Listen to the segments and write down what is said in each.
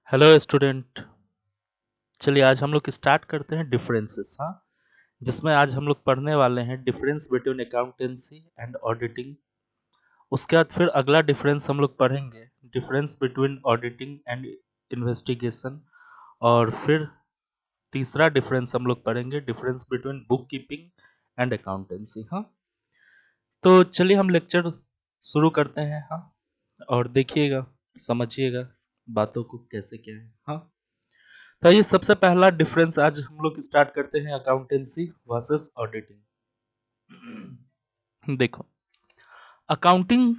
Hello student. चलिए आज हम लोग स्टार्ट करते हैं डिफरेंसेस। हाँ, जिसमें आज हम लोग पढ़ने वाले हैं difference between accountancy and auditing. उसके बाद फिर अगला डिफरेंस हम लोग पढ़ेंगे difference between auditing and investigation. और फिर तीसरा डिफरेंस हम लोग पढ़ेंगे difference between book keeping and accountancy. हाँ, तो चलिए हम लेक्चर शुरू करते हैं। हाँ, और देखिएगा, समझिएगा बातों को कैसे क्या है। हाँ, तो ये सबसे पहला डिफरेंस आज हम लोग स्टार्ट करते हैं अकाउंटेंसी वर्सेस ऑडिटिंग। देखो, अकाउंटिंग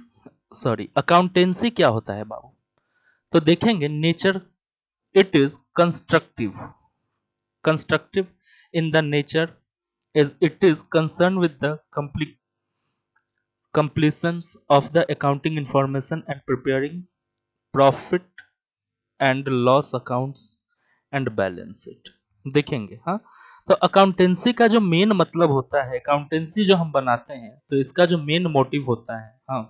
अकाउंटेंसी क्या होता है बाबू, तो देखेंगे nature. It is constructive in the nature as it is concerned with the completions of the accounting information and preparing profit and loss accounts and balance sheet। देखेंगे। हाँ, तो accountancy का जो मेन मतलब होता है, अकाउंटेंसी जो हम बनाते हैं तो इसका जो मेन मोटिव होता है, हाँ,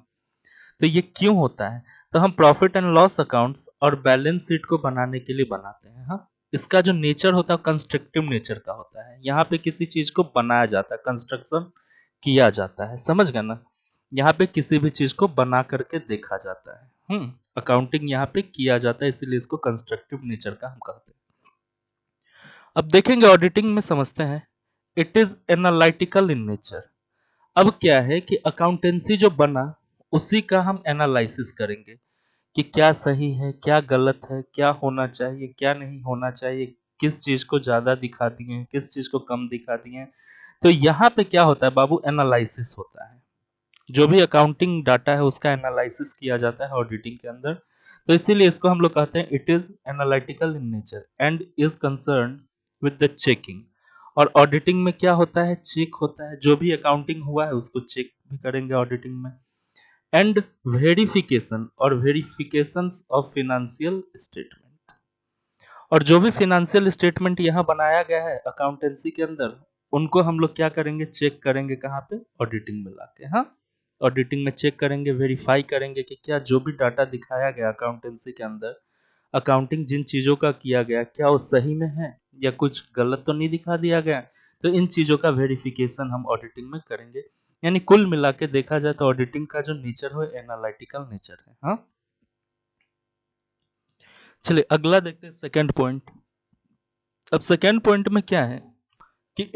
तो ये क्यों होता है, तो हम प्रॉफिट एंड लॉस अकाउंट्स और बैलेंस शीट को बनाने के लिए बनाते हैं। हाँ, इसका जो नेचर होता है कंस्ट्रक्टिव नेचर का होता है। यहाँ पे किसी चीज को बनाया जाता है, कंस्ट्रक्शन किया जाता है, समझ गए ना। यहाँ पे किसी भी चीज को बना करके देखा जाता है। अकाउंटिंग यहाँ पे किया जाता है, इसीलिए इसको कंस्ट्रक्टिव नेचर का हम कहते हैं। अब देखेंगे ऑडिटिंग में, समझते हैं। It is analytical in nature. अब क्या है कि अकाउंटेंसी जो बना उसी का हम एनालिसिस करेंगे कि क्या सही है, क्या गलत है, क्या होना चाहिए, क्या नहीं होना चाहिए, किस चीज को ज्यादा दिखा दिए, किस चीज को कम दिखा दिए। तो यहाँ पे क्या होता है बाबू, एनालिसिस होता है। जो भी अकाउंटिंग डाटा है उसका एनालिसिस किया जाता है ऑडिटिंग के अंदर। तो इसीलिए इसको हम लोग कहते हैं it is analytical in nature and is concern with the checking. और ऑडिटिंग में क्या होता है, चेक होता है। जो भी अकाउंटिंग हुआ है उसको चेक भी करेंगे ऑडिटिंग में। एंड वेरिफिकेशन और वेरिफिकेशन ऑफ फिनेंशियल स्टेटमेंट। और जो भी फिनेंशियल स्टेटमेंट यहाँ बनाया गया है अकाउंटेंसी के अंदर, उनको हम लोग क्या करेंगे, चेक करेंगे। कहाँ पे, ऑडिटिंग में लाके। हाँ, ऑडिटिंग में चेक करेंगे, वेरीफाई करेंगे कि क्या जो भी डाटा दिखाया गया अकाउंटेंसी के अंदर, अकाउंटिंग जिन चीजों का किया गया क्या वो सही में है या कुछ गलत तो नहीं दिखा दिया गया। तो इन चीजों का वेरिफिकेशन हम ऑडिटिंग में करेंगे। यानी कुल मिला के देखा जाए तो ऑडिटिंग का जो नेचर है एनालिटिकल नेचर है। हाँ, चलिए अगला देखते हैं, सेकेंड पॉइंट। अब सेकेंड पॉइंट में क्या है कि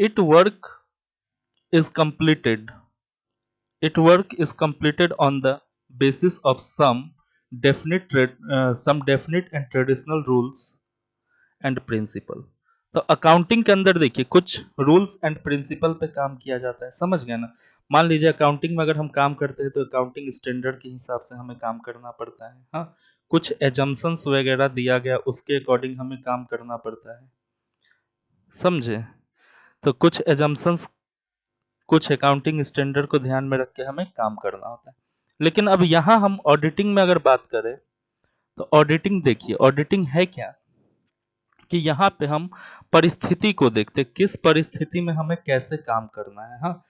is work is completed on the basis of some definite and traditional rules and principle। तो अकाउंटिंग के अंदर देखिए कुछ रूल्स एंड प्रिंसिपल पे काम किया जाता है, समझ गए ना। मान लीजिए अकाउंटिंग में अगर हम काम करते हैं तो अकाउंटिंग स्टैंडर्ड के हिसाब से हमें काम करना पड़ता है। हाँ, कुछ एजम्पशंस वगैरह दिया गया उसके अकॉर्डिंग हमें काम करना पड़ता है, समझे। तो कुछ एजम्पशंस, कुछ अकाउंटिंग स्टैंडर्ड को ध्यान में रख के हमें काम करना होता है। लेकिन अब यहाँ हम ऑडिटिंग में अगर बात करें तो ऑडिटिंग देखिए, ऑडिटिंग है क्या कि यहाँ पे हम परिस्थिति को देखते, किस परिस्थिति में हमें कैसे काम करना है। हाँ,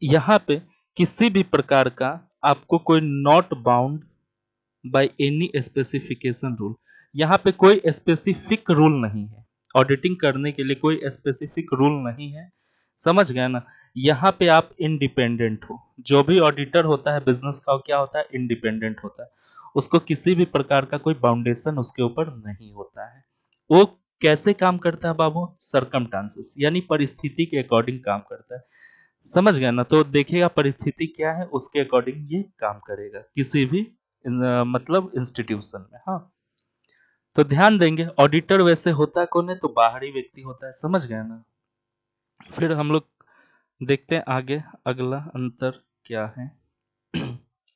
यहाँ पे किसी भी प्रकार का आपको कोई not bound by any specification rule, यहाँ पे कोई स्पेसिफिक रूल नहीं है। ऑडिटिंग करने के लिए कोई स्पेसिफिक रूल नहीं है, समझ गए ना। यहाँ पे आप इंडिपेंडेंट हो। जो भी ऑडिटर होता है बिजनेस का, क्या होता है, इंडिपेंडेंट होता है। उसको किसी भी प्रकार का कोई बाउंडेशन उसके ऊपर नहीं होता है। वो कैसे काम करता है बाबू, सरकमस्टांसेस यानी परिस्थिति के अकॉर्डिंग काम करता है, समझ गए ना। तो देखिएगा परिस्थिति क्या है उसके अकॉर्डिंग ये काम करेगा किसी भी मतलब इंस्टीट्यूशन में। हाँ, तो ध्यान देंगे ऑडिटर वैसे होता कौन है, तो बाहरी व्यक्ति होता है, समझ गए ना। फिर हम लोग देखते हैं आगे अगला अंतर क्या है।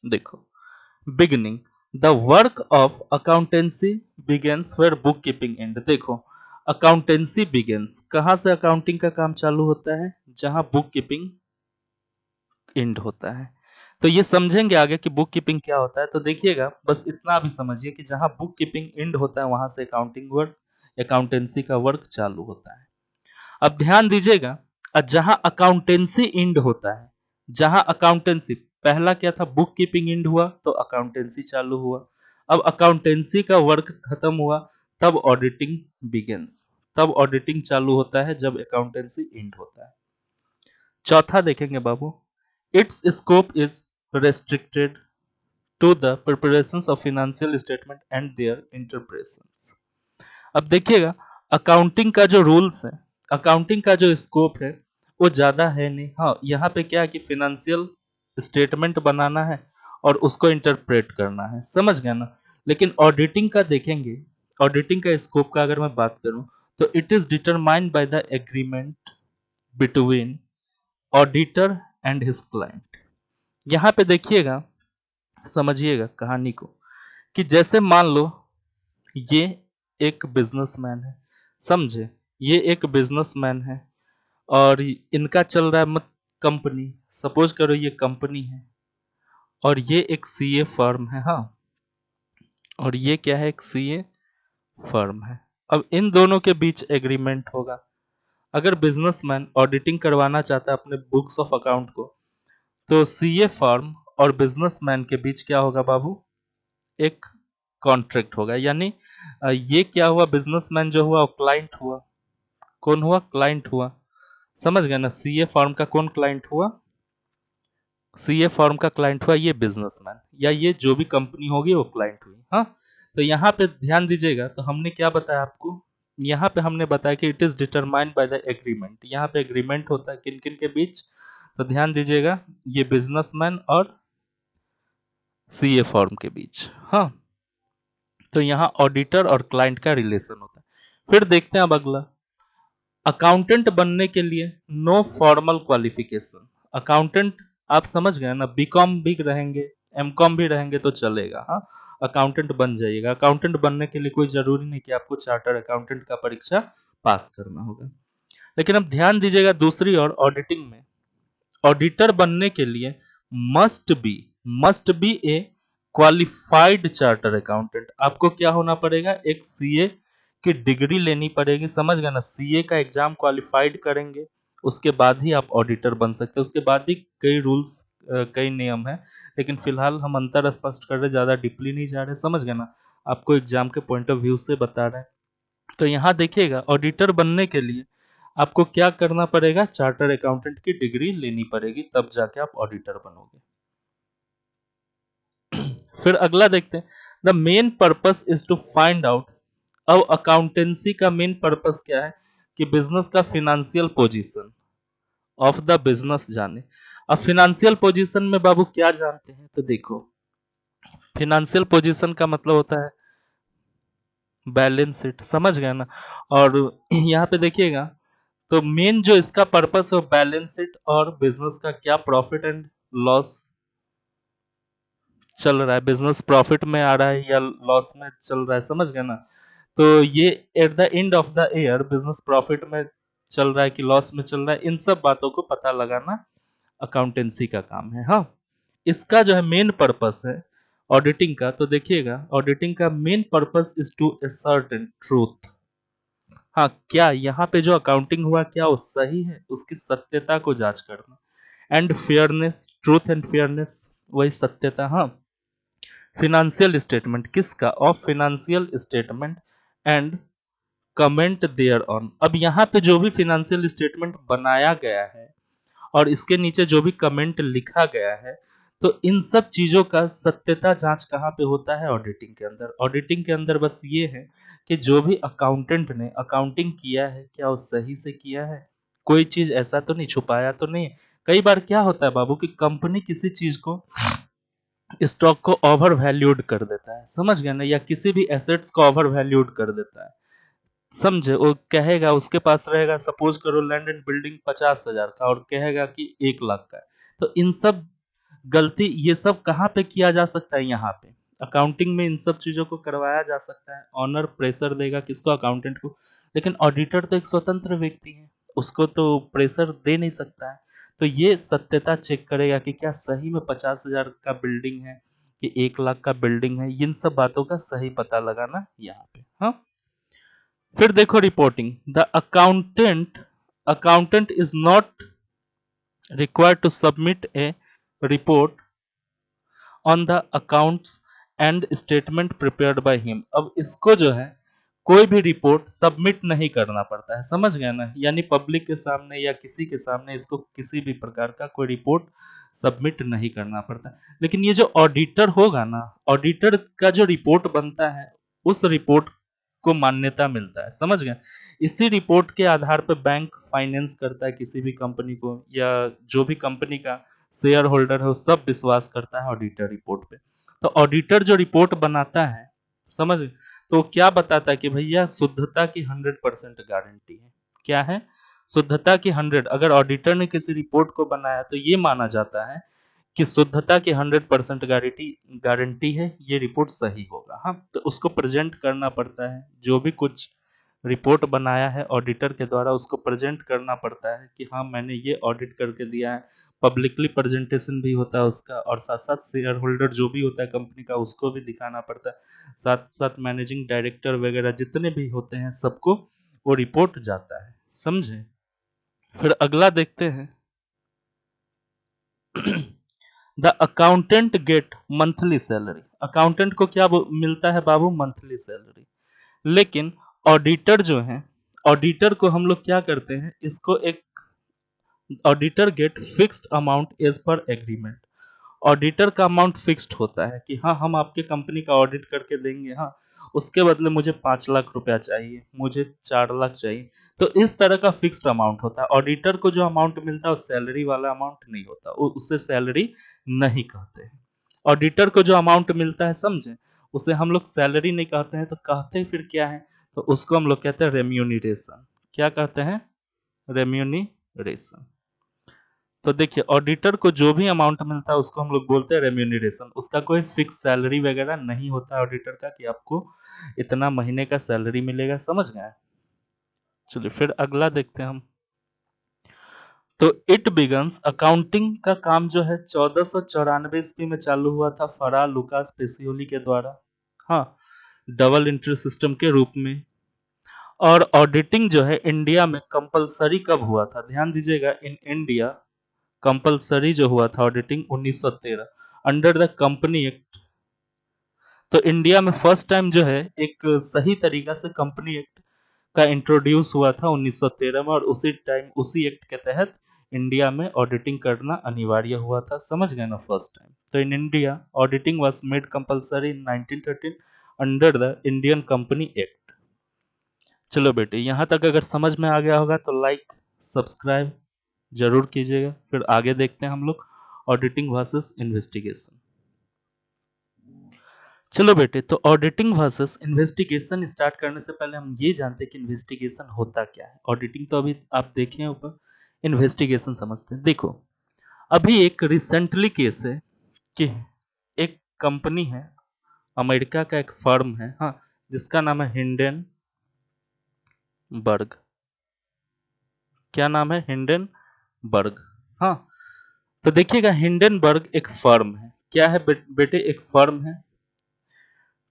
देखो, beginning the work of accountancy begins where book keeping end. देखो, अकाउंटेंसी बिगेन्स, कहां से अकाउंटिंग का काम चालू होता है, जहां बुक कीपिंग एंड होता है। तो ये समझेंगे आगे कि बुक कीपिंग क्या होता है। तो देखिएगा बस इतना भी समझिए कि जहां बुक कीपिंग एंड होता है वहां से अकाउंटिंग वर्क, अकाउंटेंसी का वर्क चालू होता है। अब ध्यान दीजिएगा, जहां अकाउंटेंसी एंड होता है, जहां अकाउंटेंसी पहला क्या था, बुक कीपिंग एंड हुआ तो अकाउंटेंसी चालू हुआ। अब अकाउंटेंसी का वर्क खत्म हुआ तब ऑडिटिंग बिगिंस, तब ऑडिटिंग चालू होता है जब अकाउंटेंसी एंड होता है। चौथा देखेंगे बाबू, it's scope is restricted to the preparations of financial statement and their interpretations. अब देखिएगा, अकाउंटिंग का जो रूल्स है, अकाउंटिंग का जो स्कोप है वो ज्यादा है नहीं। हाँ, यहाँ पे क्या है कि फाइनेंशियल स्टेटमेंट बनाना है और उसको इंटरप्रेट करना है, समझ गए ना। लेकिन ऑडिटिंग का देखेंगे, ऑडिटिंग का स्कोप का अगर मैं बात करूं तो it is determined by the agreement between auditor and his client. यहाँ पे देखिएगा, समझिएगा कहानी को, कि जैसे मान लो ये एक बिजनेसमैन है, समझे, ये एक बिजनेसमैन है और इनका चल रहा है मत कंपनी, सपोज करो ये कंपनी है और ये एक सीए फर्म है। हाँ, और ये क्या है, एक सीए फर्म है। अब इन दोनों के बीच एग्रीमेंट होगा। अगर बिजनेसमैन ऑडिटिंग करवाना चाहता है अपने बुक्स ऑफ अकाउंट को, तो सीए फर्म और बिजनेसमैन के बीच क्या होगा बाबू, एक कॉन्ट्रैक्ट होगा। यानी ये क्या हुआ, बिजनेसमैन जो हुआ वो क्लाइंट हुआ। कौन हुआ, क्लाइंट हुआ। समझ गए ना, सीए फर्म का कौन क्लाइंट हुआ, सीए फर्म का क्लाइंट हुआ ये बिजनेसमैन, या ये जो भी कंपनी होगी वो क्लाइंट हुई। हाँ, तो यहाँ पे ध्यान दीजिएगा, तो हमने क्या बताया आपको, यहाँ पे हमने बताया कि it is determined by the agreement. यहाँ पे एग्रीमेंट होता है किन किन के बीच, तो ध्यान दीजिएगा, ये बिजनेसमैन और सीए फर्म के बीच। हाँ, तो यहाँ ऑडिटर और क्लाइंट का रिलेशन होता है। फिर देखते हैं अब अगला, अकाउंटेंट बनने के लिए नो फॉर्मल क्वालिफिकेशन। अकाउंटेंट आप समझ गए ना, बीकॉम भी रहेंगे, एमकॉम भी रहेंगे तो चलेगा। हाँ, अकाउंटेंट बन जाइएगा। अकाउंटेंट बनने के लिए कोई जरूरी नहीं कि आपको चार्टर अकाउंटेंट का परीक्षा पास करना होगा। लेकिन अब ध्यान दीजिएगा दूसरी ओर, ऑडिटिंग में ऑडिटर बनने के लिए must be A qualified charter accountant. आपको क्या होना पड़ेगा, एक सीए की डिग्री लेनी पड़ेगी, समझ गए ना। सीए का एग्जाम क्वालिफाइड करेंगे, उसके बाद ही आप ऑडिटर बन सकते हैं। उसके बाद भी कई रूल्स, कई नियम है, लेकिन फिलहाल हम अंतर स्पष्ट कर रहे, ज्यादा डीपली नहीं जा रहे, समझ गए ना। आपको एग्जाम के पॉइंट ऑफ व्यू से बता रहे हैं। तो यहाँ देखिएगा, ऑडिटर बनने के लिए आपको क्या करना पड़ेगा, चार्टर अकाउंटेंट की डिग्री लेनी पड़ेगी, तब जाके आप ऑडिटर बनोगे। फिर अगला देखते हैं, the main purpose is to find out. अब अकाउंटेंसी का मेन पर्पस क्या है, कि बिजनेस का financial position of the business जाने। अब फिनेंशियल पोजीशन में बाबू क्या जानते हैं, तो देखो, फिनेंशियल पोजीशन का मतलब होता है बैलेंस शीट, समझ गए ना। और यहाँ पे देखिएगा, तो मेन जो इसका पर्पस है बैलेंस शीट और बिजनेस का क्या प्रॉफिट एंड लॉस चल रहा है, बिजनेस प्रॉफिट में आ रहा है या लॉस में चल रहा है, समझ गए ना। तो ये eight the end of the year business profit में चल रहा है कि लॉस में चल रहा है, इन सब बातों को पता लगाना अकाउंटेंसी का काम है। हाँ, इसका जो है मेन पर्पस है ऑडिटिंग का, तो देखिएगा, ऑडिटिंग का main purpose is to ascertain truth. हाँ, क्या यहाँ पे जो अकाउंटिंग हुआ क्या वो सही है, उसकी सत्यता को जांच करना। And fairness, truth and fairness, वही सत्यता। हाँ, फिनेंशियल स्टेटमेंट किसका, of financial statement and comment thereon. अब यहाँ पे जो भी फिनेंशियल स्टेटमेंट बनाया गया है और इसके नीचे जो भी कमेंट लिखा गया है, तो इन सब चीजों का सत्यता जांच कहाँ पे होता है, ऑडिटिंग के अंदर। ऑडिटिंग के अंदर बस ये है कि जो भी अकाउंटेंट ने अकाउंटिंग किया है क्या वो सही से किया है, कोई चीज ऐसा तो नहीं, छुपाया तो नहीं। कई बार क्या होता है बाबू कि कंपनी किसी चीज को, स्टॉक को ओवर वैल्यूड कर देता है, समझ गए ना, या किसी भी एसेट्स को ओवर वैल्यूड कर देता है, समझे। वो कहेगा उसके पास रहेगा, सपोज करो लैंड एंड बिल्डिंग 50,000 का और कहेगा कि 1 लाख का है। तो इन सब गलती, ये सब कहाँ पे किया जा सकता है, यहाँ पे अकाउंटिंग में इन सब चीजों को करवाया जा सकता है। ऑनर प्रेशर देगा किसको, अकाउंटेंट को। लेकिन ऑडिटर तो एक स्वतंत्र व्यक्ति है, उसको तो प्रेशर दे नहीं सकता है। तो ये सत्यता चेक करेगा कि क्या सही में 50,000 का बिल्डिंग है कि 1 लाख का बिल्डिंग है, इन सब बातों का सही पता लगाना यहाँ पे। हाँ, फिर देखो reporting, the accountant is not required to submit a report on the accounts and statement prepared by him. अब इसको जो है कोई भी रिपोर्ट सबमिट नहीं करना पड़ता है, समझ गए ना, यानी पब्लिक के सामने या किसी के सामने इसको किसी भी प्रकार का कोई रिपोर्ट सबमिट नहीं करना पड़ता। लेकिन ये जो ऑडिटर होगा ना, ऑडिटर का जो रिपोर्ट बनता है उस रिपोर्ट को मान्यता मिलता है, समझ गए। इसी रिपोर्ट के आधार पर बैंक फाइनेंस करता है किसी भी कंपनी को, या जो भी कंपनी का शेयर होल्डर है वो सब विश्वास करता है ऑडिटर रिपोर्ट पे। तो ऑडिटर जो रिपोर्ट बनाता है, समझ गए, तो क्या बताता है कि भैया शुद्धता की 100% गारंटी है। क्या है? शुद्धता की 100। अगर ऑडिटर ने किसी रिपोर्ट को बनाया तो ये माना जाता है कि शुद्धता की 100% गारंटी है, ये रिपोर्ट सही होगा। हाँ, तो उसको प्रेजेंट करना पड़ता है, जो भी कुछ रिपोर्ट बनाया है ऑडिटर के द्वारा उसको प्रेजेंट करना पड़ता है कि हाँ मैंने ये ऑडिट करके दिया है। पब्लिकली प्रेजेंटेशन भी होता है उसका, और साथ साथ शेयर होल्डर जो भी होता है कंपनी का उसको भी दिखाना पड़ता है, साथ साथ मैनेजिंग डायरेक्टर वगैरह जितने भी होते हैं सबको वो रिपोर्ट जाता है, समझे। फिर अगला देखते हैं the accountant get monthly salary. Accountant को क्या मिलता है बाबू? Monthly salary. लेकिन ऑडिटर जो है, ऑडिटर को हम लोग क्या करते हैं, इसको एक auditor get fixed amount as per agreement. Auditor का अमाउंट फिक्स्ड होता है कि हाँ हम आपके कंपनी का ऑडिट करके देंगे, हाँ उसके बदले मुझे 5 लाख रुपया चाहिए, मुझे 4 लाख चाहिए। तो इस तरह का फिक्स्ड अमाउंट होता है। ऑडिटर को जो अमाउंट मिलता है वो सैलरी वाला अमाउंट नहीं होता, उससे सैलरी नहीं कहते हैं। ऑडिटर को जो अमाउंट मिलता है, समझे, उसे हम लोग सैलरी नहीं कहते हैं, तो कहते हैं फिर क्या है? तो उसको हम लोग कहते हैं रेम्यूनरेशन। क्या कहते हैं? रेम्यूनरेशन। तो देखिए ऑडिटर को जो भी अमाउंट मिलता है उसको हम लोग बोलते हैं रेम्यूनरेशन। उसका कोई फिक्स सैलरी वगैरह नहीं होता है ऑडिटर का कि आपको इतना महीने का सैलरी मिलेगा, समझ गए। चलिए फिर अगला देखते हैं हम। तो इट बिगन्स, अकाउंटिंग का काम जो है 1494 ईस्वी में चालू हुआ था फरा लुकास पेसियोली के द्वारा, हाँ, डबल एंट्री सिस्टम के रूप में। और ऑडिटिंग जो है इंडिया में कंपलसरी कब हुआ था? ध्यान दीजिएगा, इन इंडिया कंपलसरी जो हुआ था auditing 1913 under the company act. तो इंडिया में फर्स्ट टाइम जो है एक सही तरीका से कंपनी एक्ट का इंट्रोड्यूस हुआ था 1913 में, और उसी टाइम उसी एक्ट के तहत इंडिया में ऑडिटिंग करना अनिवार्य हुआ था, समझ गए ना, फर्स्ट टाइम। तो in India auditing was made compulsory in 1913 under the Indian company act. चलो बेटे, यहां तक अगर समझ में आ गया होगा तो लाइक सब्सक्राइब जरूर कीजिएगा। फिर आगे देखते हैं हम लोग ऑडिटिंग वर्सेस इन्वेस्टिगेशन। चलो बेटे, तो ऑडिटिंग वर्सेस इन्वेस्टिगेशन स्टार्ट करने से पहले हम ये जानते हैं कि इन्वेस्टिगेशन होता क्या है। ऑडिटिंग तो अभी आप देखे हैं ऊपर, इन्वेस्टिगेशन समझते हैं। देखो, अभी एक रिसेंटली केस है कि एक कंपनी है, अमेरिका का एक फर्म है, हाँ, जिसका नाम है हिंडनबर्ग। क्या नाम है? हिंडनबर्ग। हाँ, तो देखिएगा हिंडनबर्ग एक फर्म है। क्या है बेटे? एक फर्म है।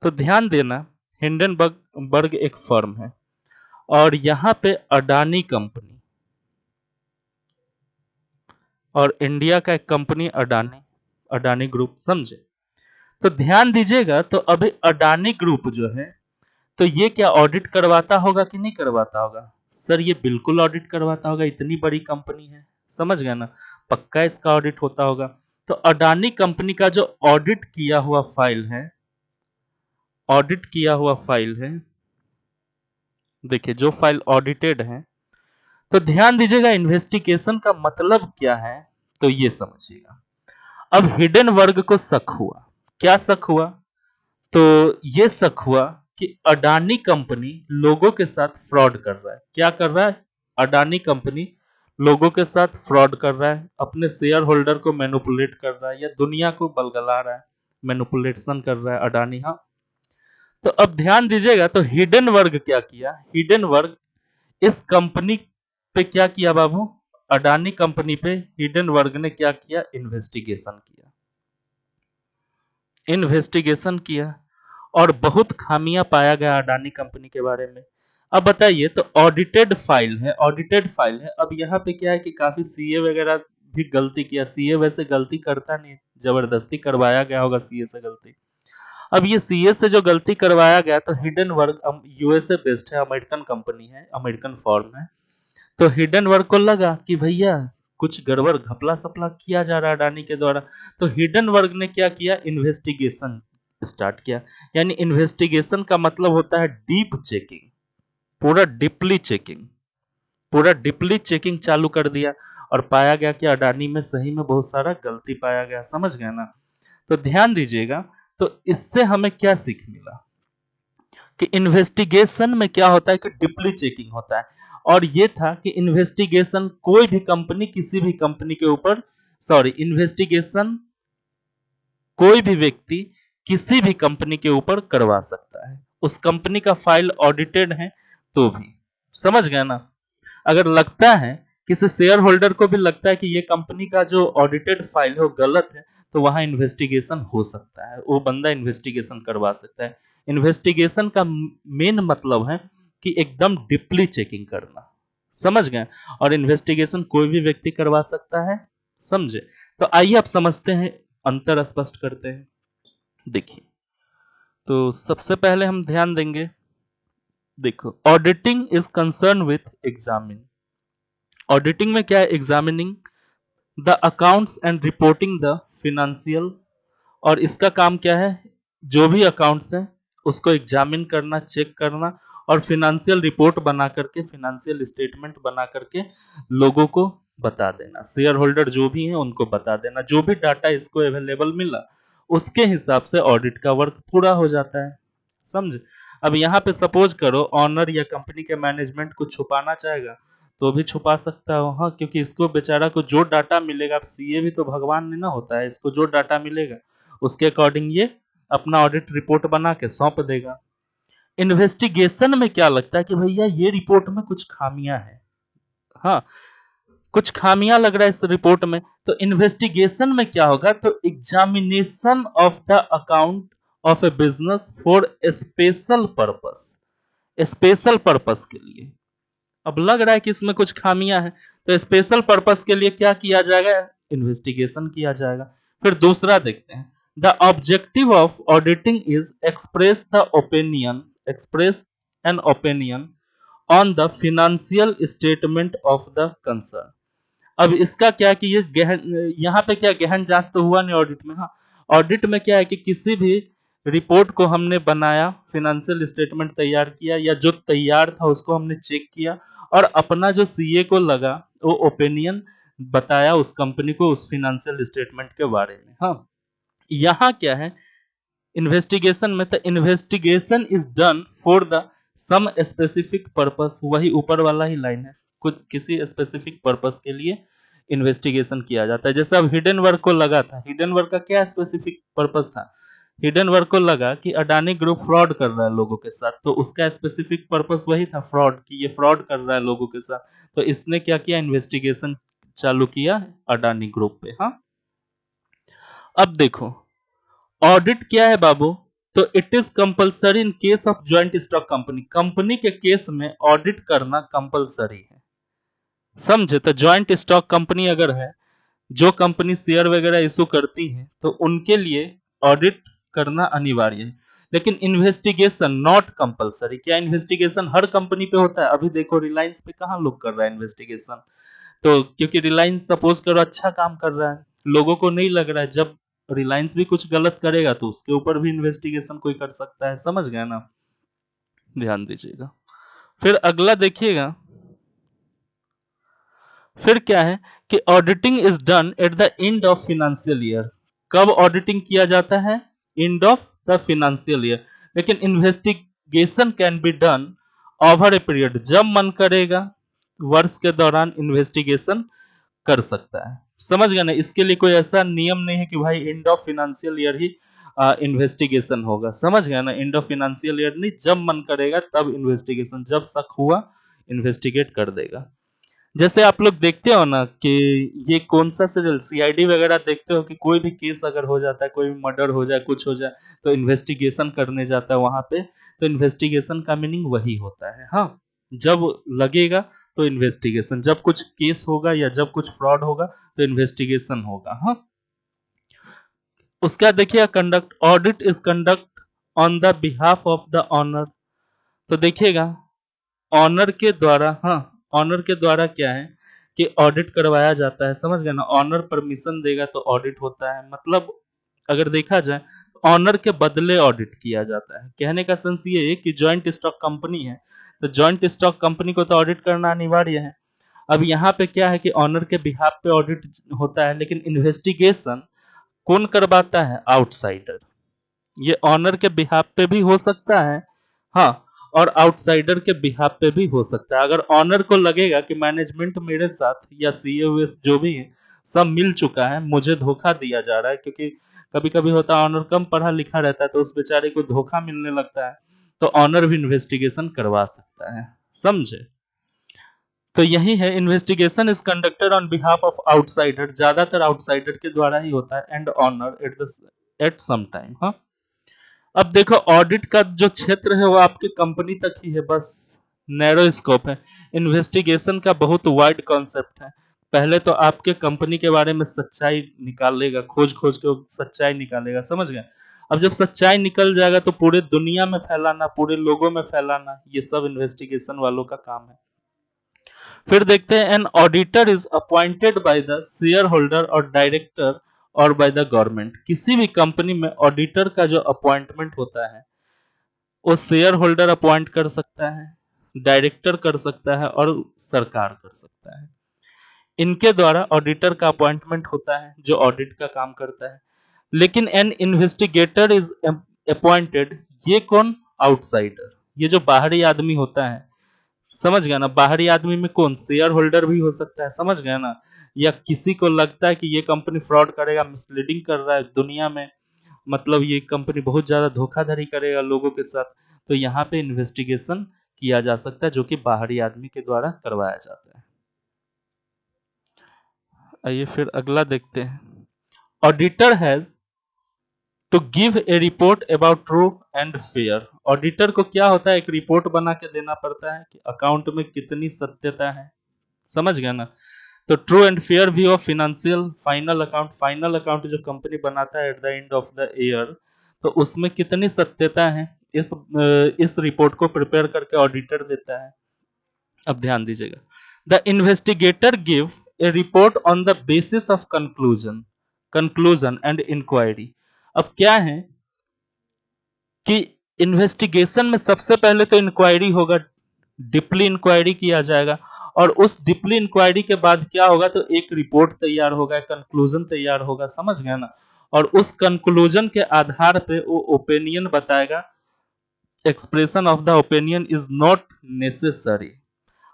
तो ध्यान देना, हिंडनबर्ग एक फर्म है, और यहां पे अडानी कंपनी, और इंडिया का एक कंपनी अडानी, अडानी ग्रुप, समझे। तो ध्यान दीजिएगा, तो अभी अडानी ग्रुप जो है, तो ये क्या ऑडिट करवाता होगा कि नहीं करवाता होगा? सर ये बिल्कुल ऑडिट करवाता होगा, इतनी बड़ी कंपनी है, समझ गया ना, पक्का इसका ऑडिट होता होगा। तो अडानी कंपनी का जो ऑडिट किया हुआ फाइल है, ऑडिट किया हुआ फाइल है, देखिए जो फाइल ऑडिटेड है, तो ध्यान दीजिएगा इन्वेस्टिगेशन का मतलब क्या है, तो ये समझिएगा। अब हिंडनबर्ग को शक हुआ। क्या शक हुआ? तो ये शक हुआ कि अडानी कंपनी लोगों के साथ फ्रॉड कर रहा है। क्या कर रहा है? अडानी कंपनी लोगों के साथ फ्रॉड कर रहा है, अपने शेयर होल्डर को मैनिपुलेट कर रहा है, या दुनिया को बलगला रहा है, मैनिपुलेशन कर रहा है अडानी। हाँ, तो अब ध्यान दीजिएगा, तो हिंडनबर्ग क्या किया? हिंडनबर्ग इस कंपनी पे क्या किया बाबू? अडानी कंपनी पे हिंडनबर्ग ने क्या किया? इन्वेस्टिगेशन किया। इन्वेस्टिगेशन किया और बहुत खामियां पाया गया अडानी कंपनी के बारे में। अब बताइए, तो ऑडिटेड फाइल है, ऑडिटेड फाइल है। अब यहाँ पे क्या है कि काफी सीए वगैरह भी गलती किया। सीए वैसे गलती करता नहीं, जबरदस्ती करवाया गया होगा सीए से गलती। अब ये सीए से जो गलती करवाया गया, तो हिडनबर्ग यूएसए बेस्ड है, अमेरिकन कंपनी है, अमेरिकन फर्म है। तो हिडनबर्ग को लगा कि भैया कुछ गड़बड़ घपला सपला किया जा रहा है अडानी के द्वारा। तो हिडनबर्ग ने क्या किया, इन्वेस्टिगेशन स्टार्ट किया। यानी इन्वेस्टिगेशन का मतलब होता है डीप चेकिंग, पूरा डीपली चेकिंग चालू कर दिया, और पाया गया कि अडानी में सही में बहुत सारा गलती पाया गया। समझ गए ना? तो ध्यान दीजिएगा। तो इससे हमें क्या सीख मिला कि इन्वेस्टिगेशन में क्या होता है कि डीपली चेकिंग होता है। और ये था कि इन्वेस्टिगेशन कोई भी कंपनी किसी भी कंपनी के ऊपर, इन्वेस्टिगेशन कोई भी व्यक्ति किसी भी कंपनी के ऊपर करवा सकता है, उस कंपनी का फाइल ऑडिटेड है तो भी। समझ गए ना? अगर लगता है किसी शेयर होल्डर को भी लगता है कि ये कंपनी का जो ऑडिटेड फाइल है वो गलत है, तो वहां इन्वेस्टिगेशन हो सकता है, वो बंदा इन्वेस्टिगेशन करवा सकता है। इन्वेस्टिगेशन का मेन मतलब है कि एकदम डीपली चेकिंग करना। समझ गए? और इन्वेस्टिगेशन कोई भी व्यक्ति करवा सकता है। समझे? तो आइए अब समझते हैं, अंतर स्पष्ट करते हैं। देखिए, तो सबसे पहले हम ध्यान देंगे, देखो, auditing is concern with examine. Auditing में क्या है, examining the accounts and reporting the financial. और इसका काम क्या है, जो भी अकाउंट्स है उसको एग्जामिन करना, चेक करना, और फिनेंशियल रिपोर्ट बना करके, फिनेंशियल स्टेटमेंट बना करके लोगों को बता देना, शेयर होल्डर जो भी है उनको बता देना। जो भी डाटा इसको अवेलेबल मिला उसके हिसाब से ऑडिट का वर्क पूरा हो जाता है। समझ? अब यहाँ पे सपोज करो ऑनर या कंपनी के मैनेजमेंट को छुपाना चाहेगा तो भी छुपा सकता हो, हाँ, क्योंकि इसको बेचारा को जो डाटा मिलेगा, अब सीए भी तो भगवान नहीं ना होता है, इसको जो डाटा मिलेगा उसके अकॉर्डिंग ये अपना ऑडिट रिपोर्ट बना के सौंप देगा। इन्वेस्टिगेशन में क्या लगता है कि भैया ये रिपोर्ट में कुछ खामियां है, हाँ, कुछ खामियां लग रहा है इस रिपोर्ट में, तो इन्वेस्टिगेशन में क्या होगा, तो examination of the account of A business for special purpose, special purpose के लिए। अब लग रहा है कि इसमें कुछ खामियां हैं, तो स्पेशल पर्पस के लिए क्या किया जाएगा, इन्वेस्टिगेशन किया जाएगा। फिर दूसरा देखते हैं, the objective of auditing is express an opinion on the financial statement of the concern. अब इसका क्या है कि ये गहन, यहाँ पे क्या गहन जांच तो हुआ नहीं ऑडिट में, हाँ, ऑडिट में क्या है कि किसी भी रिपोर्ट को हमने बनाया, फिनेंशियल स्टेटमेंट तैयार किया, या जो तैयार था उसको हमने चेक किया, और अपना जो सीए को लगा वो ओपिनियन बताया उस कंपनी को उस फिनेंशियल स्टेटमेंट के बारे में। हाँ, यहाँ क्या है इन्वेस्टिगेशन में, तो investigation is done for the some specific purpose, वही ऊपर वाला ही लाइन है, कुछ किसी स्पेसिफिक पर्पस के लिए इन्वेस्टिगेशन किया जाता है। जैसे अब हिडनबर्ग को लगा था, हिडनबर्ग का क्या स्पेसिफिक पर्पस था, हिडनबर्ग को लगा कि अडानी ग्रुप फ्रॉड कर रहा है लोगों के साथ, तो उसका स्पेसिफिक पर्पस वही था, फ्रॉड, कि ये फ्रॉड कर रहा है लोगों के साथ। तो इसने क्या किया, इन्वेस्टिगेशन चालू किया अडानी ग्रुप पे। हाँ, अब देखो ऑडिट क्या है बाबू, तो it is compulsory in case of joint stock company, company के केस में ऑडिट करना कंपलसरी है। समझे? तो ज्वाइंट स्टॉक कंपनी अगर है, जो कंपनी शेयर वगैरह इशू करती है, तो उनके लिए ऑडिट करना अनिवार्य है। लेकिन इन्वेस्टिगेशन नॉट कंपलसरी। क्या इन्वेस्टिगेशन हर कंपनी पे होता है? अभी देखो रिलायंस पे कहाँ लोग कर रहा है इन्वेस्टिगेशन, तो क्योंकि रिलायंस सपोज करो अच्छा काम कर रहा है, लोगों को नहीं लग रहा है, जब रिलायंस भी कुछ गलत करेगा तो उसके ऊपर भी इन्वेस्टिगेशन कोई कर सकता है। समझ गए ना? ध्यान दीजिएगा। फिर अगला देखिएगा, फिर क्या है कि auditing is done at the end of financial year. कब ऑडिटिंग किया जाता है? End of the financial year. लेकिन investigation can be done over a period, जब मन करेगा वर्ष के दौरान इन्वेस्टिगेशन कर सकता है। समझ गए ना? इसके लिए कोई ऐसा नियम नहीं है कि भाई and of financial year he investigation होगा। समझ गए ना? एंड ऑफ फिनेंशियल ईयर नहीं, जब मन करेगा तब इन्वेस्टिगेशन, जब शक हुआ इन्वेस्टिगेट कर देगा। जैसे आप लोग देखते हो ना कि ये कौन सा सीरियल, सीआईडी वगैरह देखते हो कि कोई भी केस अगर हो जाता है, कोई भी मर्डर हो जाए, कुछ हो जाए, तो इन्वेस्टिगेशन करने जाता है वहां पे। तो इन्वेस्टिगेशन का मीनिंग वही होता है। हाँ, जब लगेगा तो इन्वेस्टिगेशन, जब कुछ केस होगा या जब कुछ फ्रॉड होगा तो इन्वेस्टिगेशन होगा। हाँ, उसका देखिए conduct, audit is conduct on the behalf of the owner. तो देखिएगा ऑनर के द्वारा, हाँ ऑनर के द्वारा क्या है कि ऑडिट करवाया जाता है, समझ गए ना। ऑनर परमिशन देगा तो ऑडिट होता है, मतलब अगर देखा जाए ऑनर के बदले ऑडिट किया जाता है। कहने का सेंस ये है कि जॉइंट स्टॉक कंपनी है तो जॉइंट स्टॉक कंपनी को तो ऑडिट करना अनिवार्य है। अब यहाँ पे क्या है कि ऑनर के बिहाफ पे ऑडिट होता है, लेकिन इन्वेस्टिगेशन कौन करवाता है? आउटसाइडर। ये ऑनर के बिहाफ पे भी हो सकता है, हाँ, और आउटसाइडर के बिहाफ पे भी हो सकता है। अगर ऑनर को लगेगा कि मैनेजमेंट मेरे साथ या सीएओएस जो भी है सब मिल चुका है, मुझे धोखा दिया जा रहा है, क्योंकि कभी कभी होता है ऑनर कम पढ़ा लिखा रहता है तो उस बेचारे को धोखा मिलने लगता है, तो ऑनर भी इन्वेस्टिगेशन करवा सकता है, समझे। तो यही है, investigation is conducted on behalf of outsider, ज्यादातर आउटसाइडर के द्वारा ही होता है, and owner at some time. हाँ, अब देखो ऑडिट का जो क्षेत्र है वो आपके कंपनी तक ही है, बस नैरो स्कोप है। इन्वेस्टिगेशन का बहुत वाइड कॉन्सेप्ट है। पहले तो आपके कंपनी के बारे में सच्चाई निकालेगा, खोज खोज के सच्चाई निकालेगा, समझ गए। अब जब सच्चाई निकल जाएगा तो पूरे दुनिया में फैलाना, पूरे लोगों में फैलाना, ये सब इन्वेस्टिगेशन वालों का काम है। फिर देखते हैं, an auditor is appointed by the share holder और डायरेक्टर और बाय द गवर्नमेंट। किसी भी कंपनी में ऑडिटर का जो अपॉइंटमेंट होता है वो शेयर होल्डर अपॉइंट कर सकता है, डायरेक्टर कर सकता है और सरकार कर सकता है। इनके द्वारा ऑडिटर का अपॉइंटमेंट होता है जो ऑडिट का काम करता है। लेकिन एन इन्वेस्टिगेटर इज अपॉइंटेड, ये कौन? आउटसाइडर, ये जो बाहरी आदमी होता है, समझ गया ना। बाहरी आदमी में कौन? शेयर होल्डर भी हो सकता है, समझ गया ना। या किसी को लगता है कि ये कंपनी फ्रॉड करेगा, मिसलीडिंग कर रहा है दुनिया में, मतलब ये कंपनी बहुत ज्यादा धोखाधड़ी करेगा लोगों के साथ, तो यहाँ पे इन्वेस्टिगेशन किया जा सकता है जो कि बाहरी आदमी के द्वारा करवाया जाता है। आइए फिर अगला देखते हैं। Auditor has to give a report about true and fair. Auditor को क्या होता है? एक रिपोर्ट बना के देना पड़ता है कि अकाउंट में कितनी सत्यता है, समझ गया ना। तो true and fair view of financial final account, final account जो कंपनी बनाता है eight the end of the year, तो उसमें कितनी सत्यता है, इस रिपोर्ट को प्रिपेयर करके ऑडिटर देता है। अब ध्यान दीजिएगा, the investigator give a report on the basis of conclusion and inquiry. अब क्या है कि इन्वेस्टिगेशन में सबसे पहले तो इंक्वायरी होगा, डीपली इंक्वायरी किया जाएगा, और उस डीपली इंक्वायरी के बाद क्या होगा? तो एक रिपोर्ट तैयार होगा, कंक्लूजन तैयार होगा, समझ गया ना। और उस कंक्लूजन के आधार पे वो ओपिनियन बताएगा। Expression of the opinion is not necessary.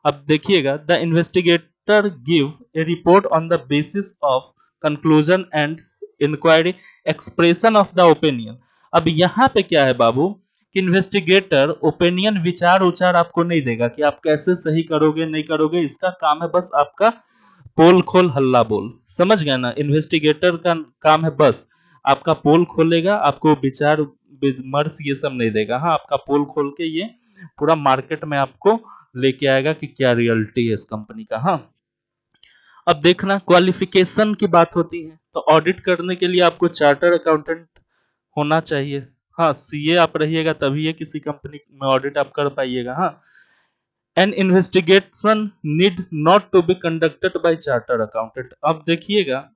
अब देखिएगा, the investigator give a report on the basis of conclusion and inquiry, expression of the opinion. अब यहाँ पे क्या है बाबू कि इन्वेस्टिगेटर ओपिनियन, विचार उचार आपको नहीं देगा कि आप कैसे सही करोगे नहीं करोगे, इसका काम है बस आपका पोल खोल हल्ला बोल, समझ गया ना। इन्वेस्टिगेटर का काम है बस आपका पोल खोलेगा, आपको विचार विमर्श ये सब नहीं देगा, हाँ आपका पोल खोल के ये पूरा मार्केट में आपको लेके आएगा कि क्या रियलिटी है इस कंपनी का। हाँ, अब देखना क्वालिफिकेशन की बात होती है तो ऑडिट करने के लिए आपको चार्टर अकाउंटेंट होना चाहिए। हाँ, सीए आप रहिएगा तभी ये किसी कंपनी में ऑडिट आप कर पाइएगा। हाँ, an investigation need not to be conducted by charter accountant. अब देखिएगा,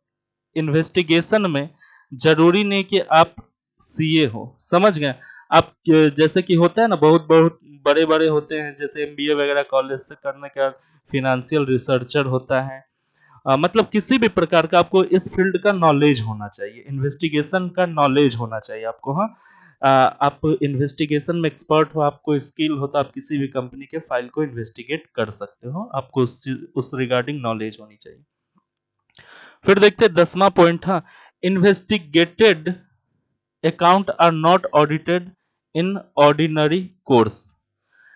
इन्वेस्टिगेशन में जरूरी नहीं कि आप सीए हो, समझ गए। आप जैसे कि होता है ना, बहुत बहुत बड़े बड़े होते हैं, जैसे एमबीए वगैरह कॉलेज से करने के बाद फिनेंशियल रिसर्चर होता है। मतलब किसी भी प्रकार का आपको इस फील्ड का नॉलेज होना चाहिए, इन्वेस्टिगेशन का नॉलेज होना चाहिए आपको। हाँ, आप इन्वेस्टिगेशन में एक्सपर्ट हो, आपको स्किल हो, तो आप किसी भी कंपनी के फाइल को इन्वेस्टिगेट कर सकते हो, आपको उस रिगार्डिंग नॉलेज होनी चाहिए। फिर देखते हैं 10वां पॉइंट। हाँ, investigated account are not audited in ordinary course.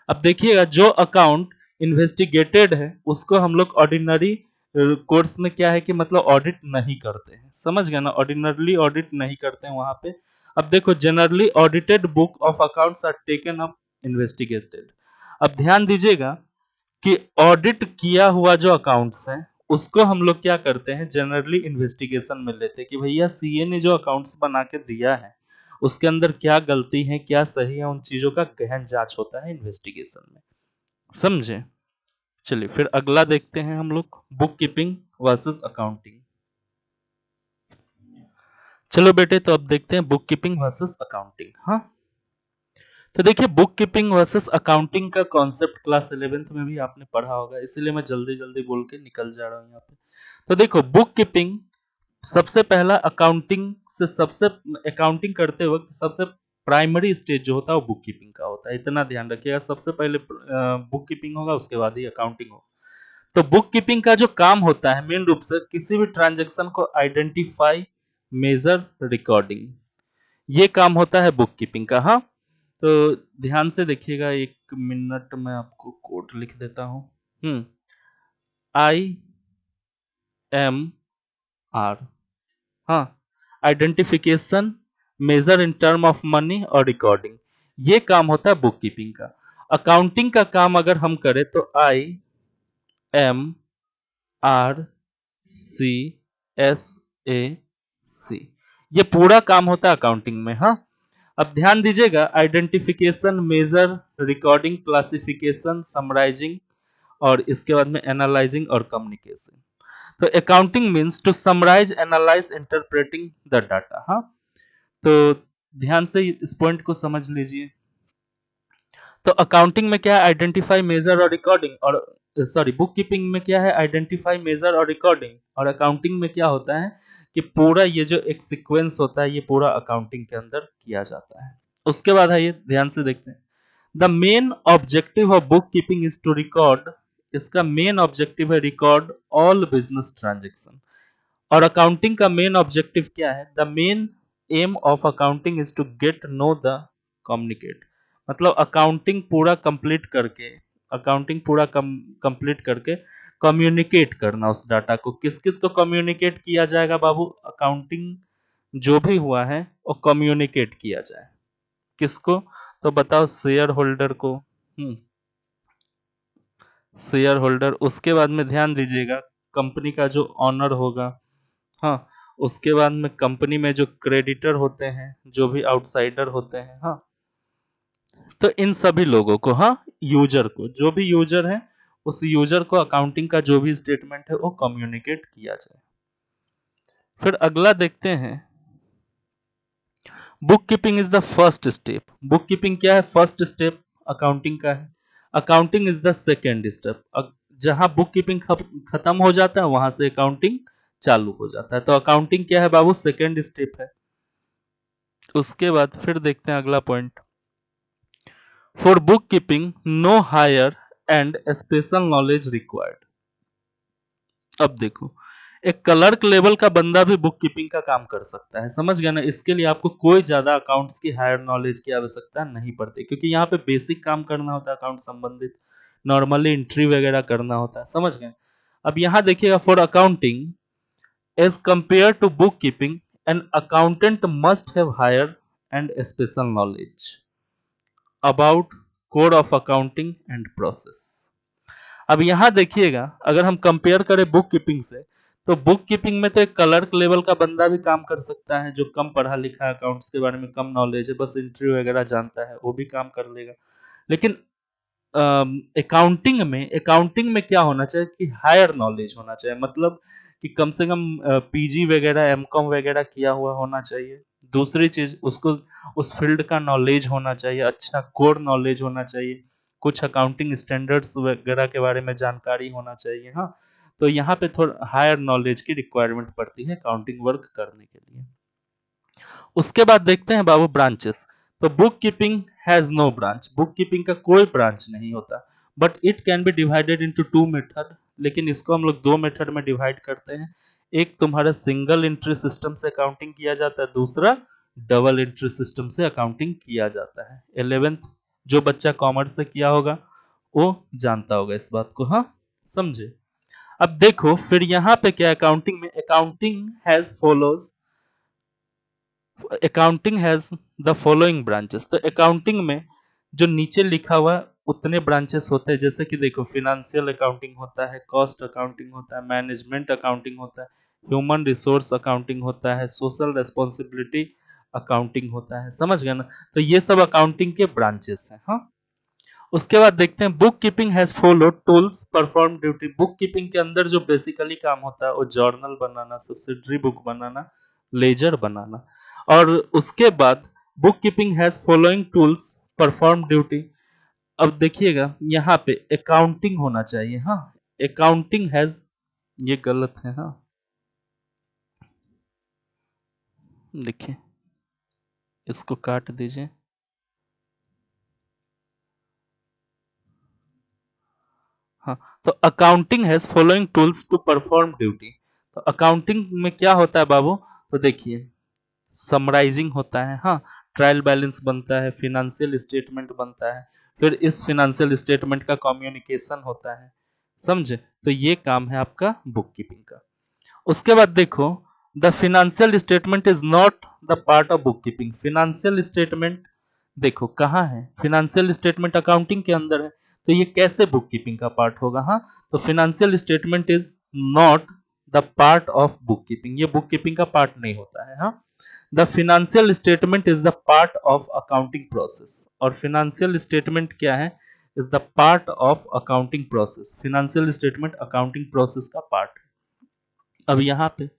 अब देखिएगा, जो अकाउंट इन्वेस्टिगेटेड है उसको हम लोग ऑर्डिनरी कोर्स में क्या है कि मतलब ऑडिट नहीं करते हैं, समझ गया ना। ऑर्डिनरली ऑडिट नहीं करते हैं वहां पे। अब देखो, generally audited book of accounts are taken up investigated. अब ध्यान दीजिएगा कि ऑडिट किया हुआ जो अकाउंट्स है उसको हम लोग क्या करते हैं, जनरली इन्वेस्टिगेशन में लेते हैं कि भैया सीए ने जो अकाउंट्स बना के दिया है उसके अंदर क्या गलती है क्या सही है, उन चीजों का गहन जांच होता है इन्वेस्टिगेशन में, समझे। चलिए फिर अगला देखते हैं हम लोग, बुक कीपिंग वर्सेस अकाउंटिंग। चलो बेटे, तो अब देखते हैं बुक कीपिंग वर्सेस अकाउंटिंग। हाँ, तो देखिए बुक कीपिंग वर्सेस अकाउंटिंग का कॉन्सेप्ट क्लास 11th में भी आपने पढ़ा होगा, इसीलिए मैं जल्दी जल्दी बोल के निकल जा रहा हूँ यहाँ पे। तो देखो बुक कीपिंग सबसे पहला अकाउंटिंग से सबसे अकाउंटिंग करते वक्त सबसे प्राइमरी स्टेज जो होता है वो बुक कीपिंग का होता है, इतना ध्यान रखिएगा। सबसे पहले बुक कीपिंग होगा, उसके बाद ही अकाउंटिंग होगा। तो बुक कीपिंग का जो काम होता है मेन रूप से किसी भी ट्रांजैक्शन को आइडेंटिफाई, मेजर, रिकॉर्डिंग, ये काम होता है बुक कीपिंग का। हाँ, तो ध्यान से देखिएगा, एक मिनट में आपको कोड लिख देता हूं। IMR, हाँ, identification, measure in term of money और रिकॉर्डिंग, ये काम होता है बुक कीपिंग का। अकाउंटिंग का काम अगर हम करें तो IMRCSAC, ये पूरा काम होता है अकाउंटिंग में। हाँ, अब ध्यान दीजिएगा, identification, measure, recording, classification, summarising और इसके बाद में एनालाइजिंग और कम्युनिकेशन। तो accounting means to summarise, analyse, interpreting the data. हाँ, तो ध्यान से इस पॉइंट को समझ लीजिए। तो अकाउंटिंग में क्या है, आइडेंटिफाई, मेजर और रिकॉर्डिंग, और सॉरी बुक कीपिंग में क्या है, आइडेंटिफाई, मेजर और रिकॉर्डिंग, और अकाउंटिंग में क्या होता है कि पूरा ये जो एक सीक्वेंस होता है ये पूरा अकाउंटिंग के अंदर किया जाता है। उसके बाद आइए ध्यान से देखते हैं, the main objective of book keeping is to record, इसका मेन ऑब्जेक्टिव है रिकॉर्ड ऑल बिजनेस ट्रांजेक्शन। और अकाउंटिंग का मेन ऑब्जेक्टिव क्या है, the main aim of accounting is to get know the communicate, मतलब अकाउंटिंग पूरा कंप्लीट करके, accounting पूरा कंप्लीट करके कम्युनिकेट करना उस डाटा को। किस किस को कम्युनिकेट किया जाएगा बाबू, अकाउंटिंग जो भी हुआ है वो कम्युनिकेट किया जाए, किसको, तो बताओ, शेयर होल्डर को। शेयर होल्डर, उसके बाद में ध्यान दीजिएगा कंपनी का जो ऑनर होगा। हाँ, उसके बाद में कंपनी में जो क्रेडिटर होते हैं, जो भी आउटसाइडर होते हैं। हाँ, तो इन सभी लोगों को, हाँ, यूजर को, जो भी यूजर है उस यूजर को अकाउंटिंग का जो भी स्टेटमेंट है वो कम्युनिकेट किया जाए। फिर अगला देखते हैं, book keeping is the first step. Book keeping क्या है, फर्स्ट स्टेप अकाउंटिंग का है। Accounting is the second step, जहां बुक कीपिंग खत्म हो जाता है वहां से अकाउंटिंग चालू हो जाता है। तो अकाउंटिंग क्या है बाबू, सेकेंड स्टेप है। उसके बाद फिर देखते हैं अगला point, for book keeping no higher and special knowledge required. अब देखो, एक क्लर्क लेवल का बंदा भी बुक कीपिंग का काम कर सकता है, समझ गया ना। इसके लिए आपको कोई ज्यादा अकाउंट्स की हायर नॉलेज की आवश्यकता नहीं पड़ती, क्योंकि यहाँ पे बेसिक काम करना होता है अकाउंट संबंधित, नॉर्मली एंट्री वगैरह करना होता है, समझ गए। अब यहाँ देखिएगा, for accounting as compare to book keeping an accountant must have higher and special knowledge about code of accounting and process. अब यहां देखिएगा, अगर हम कंपेयर करें बुक कीपिंग से, तो बुक कीपिंग में तो एक क्लर्क लेवल का बंदा भी काम कर सकता है, जो कम पढ़ा लिखा है, अकाउंट्स के बारे में कम नॉलेज है, बस एंट्री वगैरह जानता है, वो भी काम कर लेगा। लेकिन अकाउंटिंग में क्या होना चाहिए कि हायर नॉलेज होना चाहिए, मतलब कि कम से कम पीजी वगैरह, एमकॉम वगैरह किया हुआ होना चाहिए। दूसरी चीज, उसको उस फील्ड का नॉलेज होना चाहिए, अच्छा कोर नॉलेज होना चाहिए, कुछ अकाउंटिंग स्टैंडर्ड्स वगैरह के बारे में जानकारी होना चाहिए। हाँ, तो यहाँ पे थोड़ा हायर नॉलेज की रिक्वायरमेंट पड़ती है अकाउंटिंग वर्क करने के लिए। उसके बाद देखते हैं बाबू ब्रांचेस। तो book keeping has no branch, book keeping का कोई ब्रांच नहीं होता, but it can be divided into two method, लेकिन इसको हम लोग दो मेथड में डिवाइड करते हैं। एक तुम्हारा सिंगल एंट्री सिस्टम से अकाउंटिंग किया जाता है, दूसरा डबल एंट्री सिस्टम से अकाउंटिंग किया जाता है। 11th जो बच्चा कॉमर्स से किया होगा वो जानता होगा इस बात को। हाँ, समझे। अब देखो फिर यहाँ पे क्या, अकाउंटिंग में accounting has follows, accounting has the following branches. तो अकाउंटिंग में जो नीचे लिखा हुआ उतने ब्रांचेस होते हैं, जैसे कि देखो, फिनेंशियल अकाउंटिंग होता है, कॉस्ट अकाउंटिंग होता है, मैनेजमेंट अकाउंटिंग होता है, ह्यूमन रिसोर्स अकाउंटिंग होता है, सोशल रेस्पॉन्सिबिलिटी अकाउंटिंग होता है, समझ गए ना। तो ये सब अकाउंटिंग के ब्रांचेस हैं। हाँ, उसके बाद देखते हैं book keeping has follow tools perform duty. Book keeping के अंदर जो बेसिकली काम होता है वो जर्नल बनाना, सब्सिडरी बुक बनाना, लेजर बनाना। और उसके बाद book keeping has following tools perform duty. अब देखिएगा यहाँ पे अकाउंटिंग होना चाहिए। हाँ, अकाउंटिंग हैज, ये गलत है। हाँ, देखिए इसको काट दीजिए। हाँ, तो accounting has following tools to perform duty. तो अकाउंटिंग में क्या होता है बाबू, तो देखिए समराइजिंग होता है। हाँ, ट्रायल बैलेंस बनता है, फिनेंशियल स्टेटमेंट बनता है, फिर इस फिनेंशियल स्टेटमेंट का कम्युनिकेशन होता है, समझे। तो ये काम है आपका बुक कीपिंग का। उसके बाद देखो the financial statement is not the part of book keeping. Financial statement देखो कहाँ है, फिनेंशियल स्टेटमेंट अकाउंटिंग के अंदर है, तो ये कैसे बुक कीपिंग का पार्ट होगा। हाँ, तो financial statement is not the part of book keeping, ये बुक कीपिंग का पार्ट नहीं होता है। हाँ, the financial statement is the part of accounting process. और फिनेंशियल स्टेटमेंट क्या है, is the part of accounting process. Financial statement accounting process का पार्ट है। अब यहाँ पे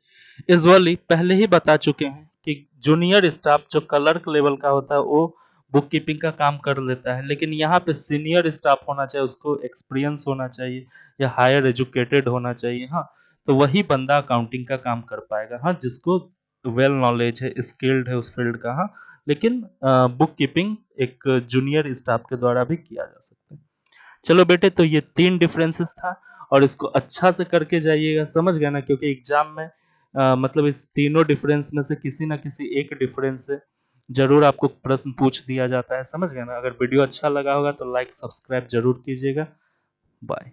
यूजुअली पहले ही बता चुके हैं कि जूनियर स्टाफ जो क्लर्क लेवल का होता है वो बुक कीपिंग का काम कर लेता है, लेकिन यहाँ पे सीनियर स्टाफ होना चाहिए, उसको एक्सपीरियंस होना चाहिए या हायर एजुकेटेड होना चाहिए। हाँ, तो वही बंदा अकाउंटिंग का काम कर पाएगा। हाँ, जिसको वेल नॉलेज है, स्किल्ड है उस फील्ड का। हाँ, लेकिन बुक कीपिंग एक जूनियर स्टाफ के द्वारा भी किया जा सकता है। चलो बेटे, तो ये 3 डिफरेंसेस था और इसको अच्छा से करके जाइएगा, समझ गए ना, क्योंकि एग्जाम में मतलब इस तीनों डिफरेंस में से किसी ना किसी एक डिफरेंस से जरूर आपको प्रश्न पूछ दिया जाता है, समझ गए ना। अगर वीडियो अच्छा लगा होगा तो लाइक सब्सक्राइब जरूर कीजिएगा। बाय।